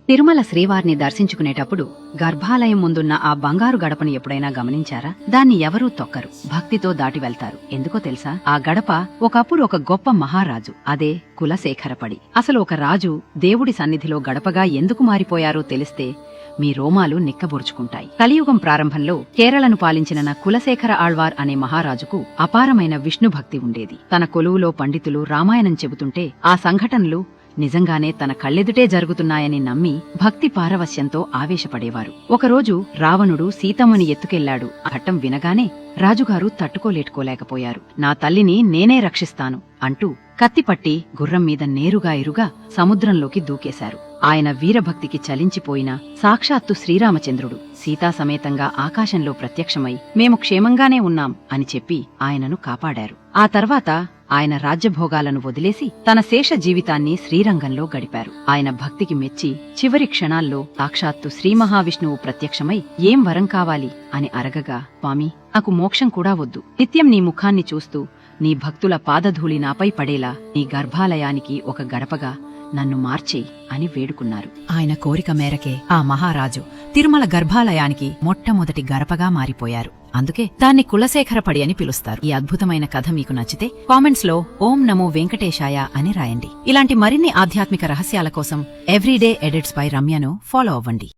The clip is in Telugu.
తిరుమల శ్రీవారిని దర్శించుకునేటప్పుడు గర్భాలయం ముందున్న ఆ బంగారు గడపను ఎప్పుడైనా గమనించారా? దాన్ని ఎవరూ తొక్కరు, భక్తితో దాటి వెళ్తారు. ఎందుకో తెలుసా? ఆ గడప ఒకప్పుడు ఒక గొప్ప మహారాజు, అదే కులశేఖరపడి. అసలు ఒక రాజు దేవుడి సన్నిధిలో గడపగా ఎందుకు మారిపోయారో తెలిస్తే మీ రోమాలు నిక్కబొరుచుకుంటాయి. కలియుగం ప్రారంభంలో కేరళను పాలించిన కులశేఖర ఆళ్వార్ అనే మహారాజుకు అపారమైన విష్ణుభక్తి ఉండేది. తన కొలువులో పండితులు రామాయణం చెబుతుంటే ఆ సంఘటనలు నిజంగానే తన కళ్ళెదుటే జరుగుతున్నాయని నమ్మి భక్తి పారవశ్యంతో ఆవేశపడేవారు. ఒకరోజు రావణుడు సీతమ్మని ఎత్తుకెళ్లాడు. ఆ ఘట్టం వినగానే రాజుగారు తట్టుకోలేకపోయారు. నా తల్లిని నేనే రక్షిస్తాను అంటూ కత్తిపట్టి గుర్రం మీద నేరుగా ఇరుగా సముద్రంలోకి దూకేశారు. ఆయన వీరభక్తికి చలించిపోయిన సాక్షాత్తు శ్రీరామచంద్రుడు సీతాసమేతంగా ఆకాశంలో ప్రత్యక్షమై మేము క్షేమంగానే ఉన్నాం అని చెప్పి ఆయనను కాపాడారు. ఆ తర్వాత ఆయన రాజ్యభోగాలను వదిలేసి తన శేష జీవితాన్ని శ్రీరంగంలో గడిపారు. ఆయన భక్తికి మెచ్చి చివరి క్షణాల్లో సాక్షాత్తు శ్రీ మహావిష్ణువు ప్రత్యక్షమై ఏం వరం కావాలి అని అరగగా, స్వామి, నాకు మోక్షం కూడా వద్దు, నిత్యం నీ ముఖాన్ని చూస్తూ నీ భక్తుల పాదధూళి నాపై పడేలా నీ గర్భాలయానికి ఒక గడపగా నన్ను మార్చేయి అని వేడుకున్నారు. ఆయన కోరిక మేరకే ఆ మహారాజు తిరుమల గర్భాలయానికి మొట్టమొదటి గడపగా మారిపోయారు. అందుకే దాన్ని కులశేఖరపడి అని పిలుస్తారు. ఈ అద్భుతమైన కథ మీకు నచ్చితే కామెంట్స్ లో ఓం నమో వెంకటేశాయ అని రాయండి. ఇలాంటి మరిన్ని ఆధ్యాత్మిక రహస్యాల కోసం ఎవ్రీడే ఎడిట్స్ బై రమ్యను ఫాలో అవ్వండి.